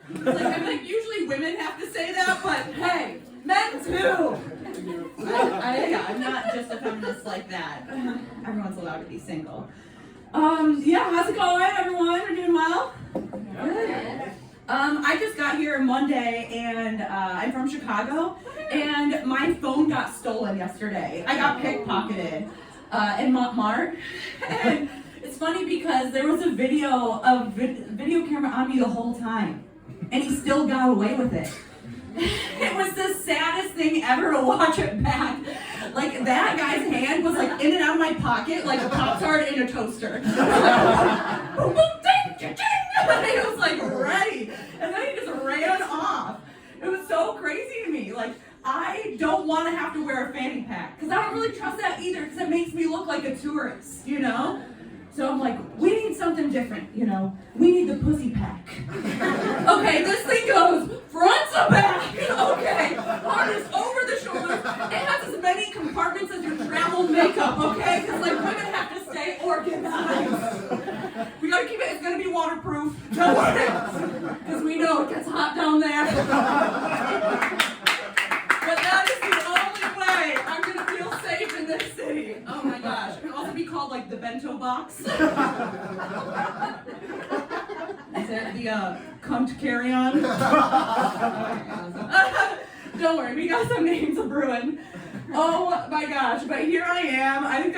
It's like, I mean, like, usually women have to say that, but hey, men too. I'm not just a feminist like that. Everyone's allowed to be single. Yeah, how's it going, everyone? We're doing well? Good. I just got here Monday, and I'm from Chicago, and my phone got stolen yesterday. I got pickpocketed in Montmartre, and it's funny because there was a video camera on me the whole time, and he still got away with it. It was the saddest thing ever to watch it back. Like, that guy's hand was like in and out of my pocket like a Pop-Tart in a toaster. Boom, boom, ding, ding, ding. And he was like ready. And then he just ran off. It was so crazy to me. Like, I don't want to have to wear a fanny pack because I don't really trust that either because it makes me look like a tourist, you know? So I'm like, we need something different, you know? We need the pussy pack. Okay, this thing goes front to back. Okay, harness over the shoulders. It has as many compartments as your travel makeup, okay? Because like women have to stay organized. We gotta keep it, it's gonna be waterproof. Don't worry. Because we know it gets hot down there. But that is the only way I'm gonna feel safe in this city. Oh my gosh. It can also be called like the bento box. Is that the cunt carry-on? Don't worry, we got some names of brewing. Oh my gosh, but here I am. I'm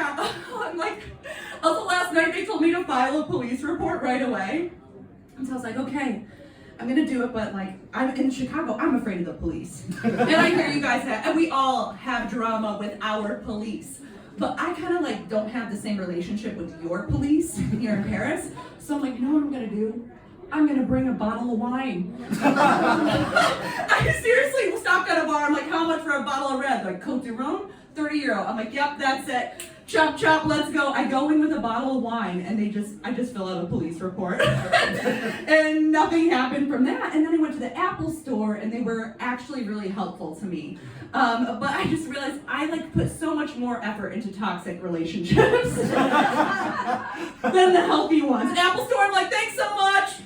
like, also last night they told me to file a police report right away. And so I was like, okay, I'm gonna do it, but like, I'm in Chicago, I'm afraid of the police. And I hear you guys have, and we all have drama with our police. But I kind of like don't have the same relationship with your police here in Paris. So I'm like, you know what I'm gonna do? I'm gonna bring a bottle of wine. I seriously stopped at a bar. I'm like, how much for a bottle of red? Like, Côte du Rhône? 30 euro. I'm like, yep, that's it. Chop, chop, let's go. I go in with a bottle of wine and I just fill out a police report. And nothing happened from that. And then I went to the Apple store and they were actually really helpful to me. But I just realized I like put so much more effort into toxic relationships than the healthy ones. Apple store, I'm like, thanks so much.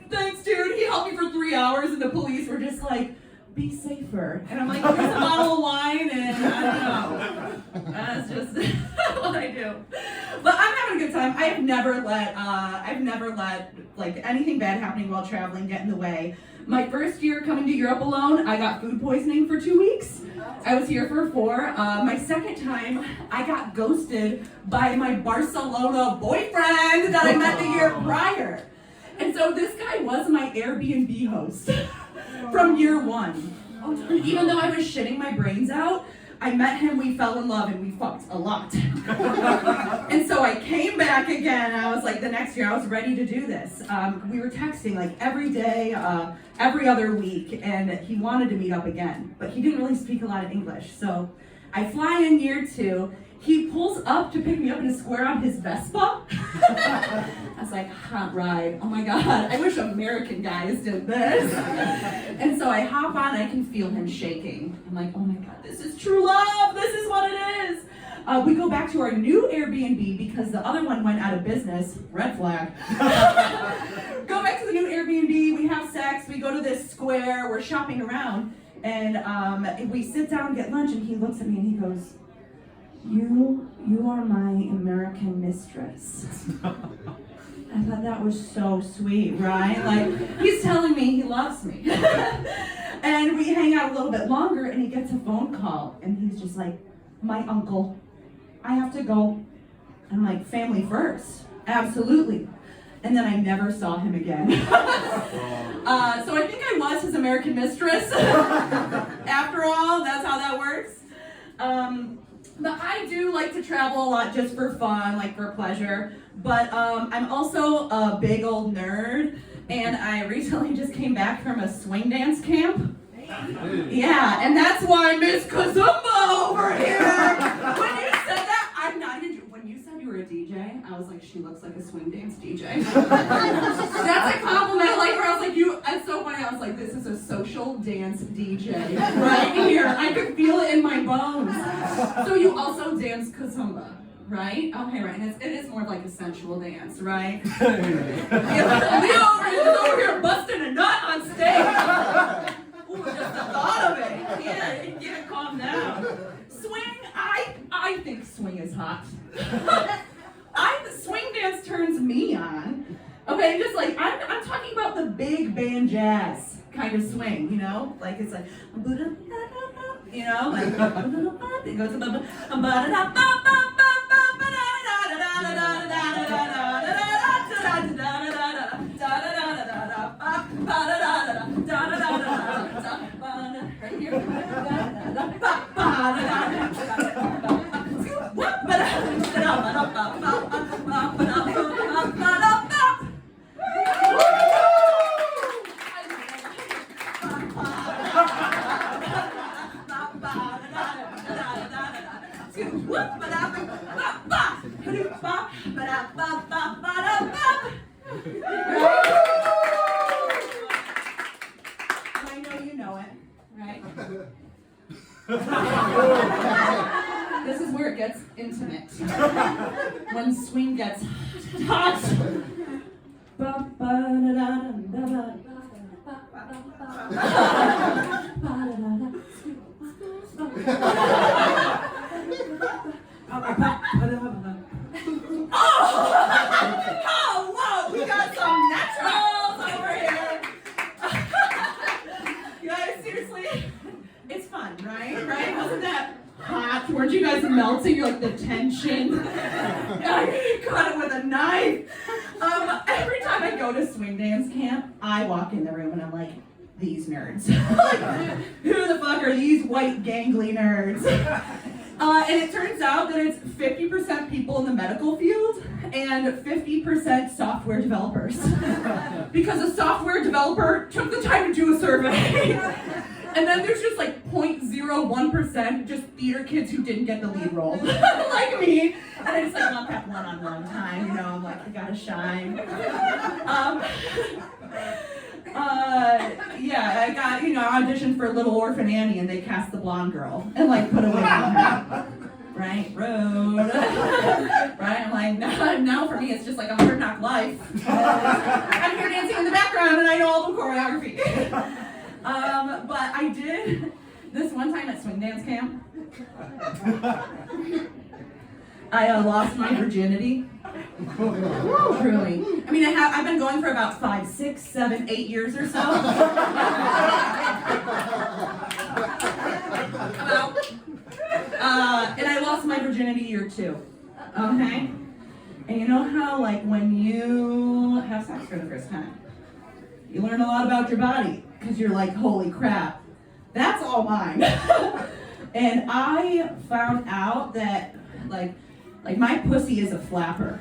Thanks, dude. He helped me for 3 hours and the police were just like, be safer. And I'm like, here's a bottle of wine and I don't know. That's just what I do. But I'm having a good time. I've never let like anything bad happening while traveling get in the way. My first year coming to Europe alone, I got food poisoning for 2 weeks. I was here for 4. My second time, I got ghosted by my Barcelona boyfriend that I met the year prior. And so this guy was my Airbnb host from year 1. Even though I was shitting my brains out, I met him, we fell in love, and we fucked a lot. And so I came back again, and I was like, the next year, I was ready to do this. We were texting like every day, every other week, and he wanted to meet up again, but he didn't really speak a lot of English. So I fly in year 2, he pulls up to pick me up in a square on his Vespa. I was like, hot ride. Oh my God, I wish American guys did this. And so I hop on, I can feel him shaking. I'm like, oh my God, this is true love. This is what it is. We go back to our new Airbnb because the other one went out of business. Red flag. Go back to the new Airbnb, we have sex, we go to this square, we're shopping around, and we sit down, get lunch, and he looks at me and he goes, You are my American mistress. I thought that was so sweet, right? Like, he's telling me he loves me. And we hang out a little bit longer, and he gets a phone call, and he's just like, my uncle, I have to go. I'm like, family first, absolutely. And then I never saw him again. So I think I was his American mistress. After all, that's how that works. But I do like to travel a lot just for fun, like for pleasure. But I'm also a big old nerd, and I recently just came back from a swing dance camp. Yeah, and that's why Miss Kazumba over here. When you said that, I'm not even. When you said you were a DJ, I was like, she looks like a swing dance DJ. That's a compliment. Like, where I was like, it's so funny. I was like, this is a social dance DJ right here. I could feel it in my bones. So you also dance Kazumba, right? Okay, right. And it is more like a sensual dance, right? Leo over here busting a nut on stage. big band jazz kind of swing, you know? Like it's like, you know, like it goes above. Right here. I know you know it, right? This is where it gets intimate. When swing gets hot. Oh, whoa, we got some naturals over here. You guys, seriously, it's fun, right? Wasn't that hot? Weren't you guys melting? You're like the tension. I caught it with a knife. Every time I go to swing dance camp, I walk in the room and I'm like, these nerds. Like, who the fuck are these white gangly nerds? And it turns out that it's 50% people in the medical field and 50% software developers. Because a software developer took the time to do a survey. And then there's just like 0.01% just theater kids who didn't get the lead role. Like me. And I just like want that one-on-one time, you know, I'm like, I gotta shine. Yeah, I got, you know, auditioned for Little Orphan Annie and they cast the blonde girl and like put a wig on her. Right, road. Right, I'm like, now for me it's just like a hard knock life. I'm here dancing in the background and I know all the choreography. But I did this one time at swing dance camp. I lost my virginity. Truly. I mean, I've been going for about 5, 6, 7, 8 years or so. And I lost my virginity year 2. Okay? And you know how, like, when you have sex for the first time, you learn a lot about your body, because you're like, holy crap, that's all mine. And I found out that, like my pussy is a flapper.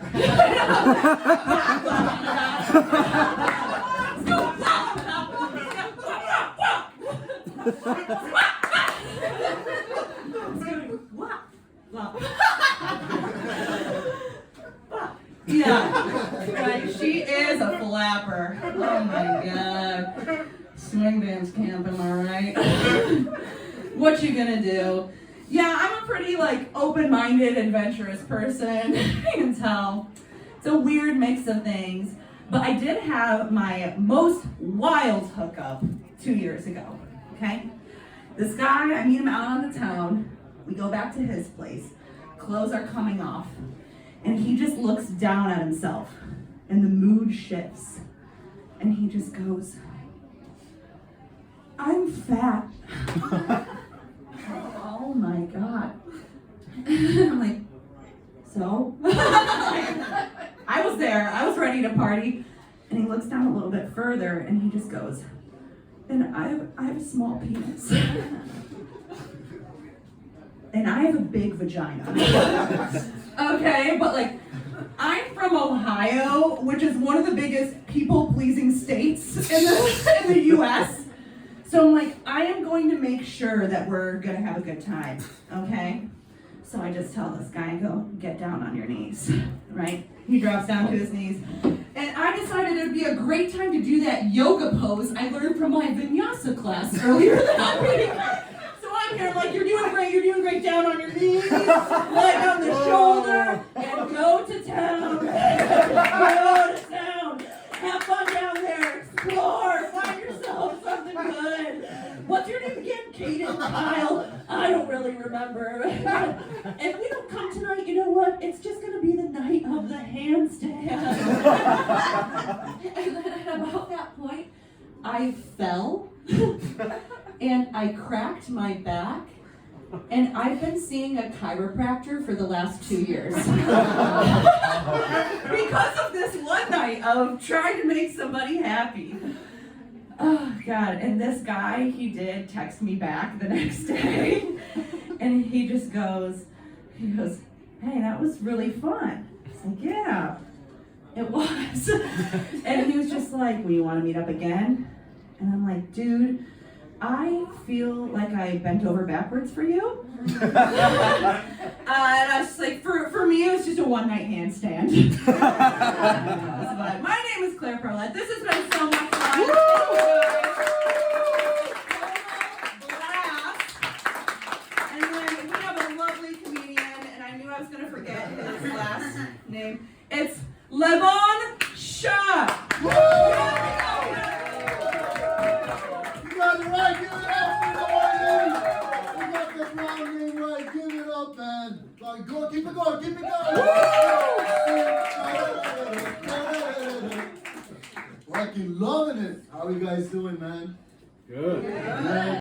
Yeah, right, she is a flapper. Oh my god. Swing dance camp, am I right? What you gonna do? Yeah, I'm a pretty like open-minded, adventurous person. You can tell. It's a weird mix of things. But I did have my most wild hookup 2 years ago, okay? This guy, I meet him out on the town. We go back to his place. Clothes are coming off. And he just looks down at himself. And the mood shifts. And he just goes, I'm fat. Oh my god. I'm like, so? I was there, I was ready to party. And he looks down a little bit further and he just goes, and I have a small penis. And I have a big vagina. Okay, but like, I'm from Ohio, which is one of the biggest people-pleasing states in the US. So I'm like, I am going to make sure that we're gonna have a good time, okay? So I just tell this guy, go, get down on your knees, right? He drops down to his knees. And I decided it would be a great time to do that yoga pose I learned from my vinyasa class earlier that week. So I'm here like, you're doing great, down on your knees, leg on the shoulder, and go to town. Go to town. Have fun down there, explore, find yourself something good. What's your name again? Kaden? Kyle? I don't really remember. If we don't come tonight, you know what? It's just gonna be the night of the handstand. And then at about that point, I fell and I cracked my back, and I've been seeing a chiropractor for the last 2 years. Because of this one night of trying to make somebody happy. Oh God, and this guy, he did text me back the next day, and he goes, hey, that was really fun. I was like, yeah, it was. And he was just like, well, you want to meet up again? And I'm like, dude, I feel like I bent over backwards for you. And I was just like, for me, it was just a one-night handstand. But my name is Claire Parlette. This has been so much fun. Blast. And then we have a lovely comedian, and I knew I was going to forget his last name. It's Levon Shah. You got it right, give it up for the ladies. You got the brown name right, give it up, man. Like, go, keep it going, keep it going. Fucking loving it. How are you guys doing, man? Good. Yeah.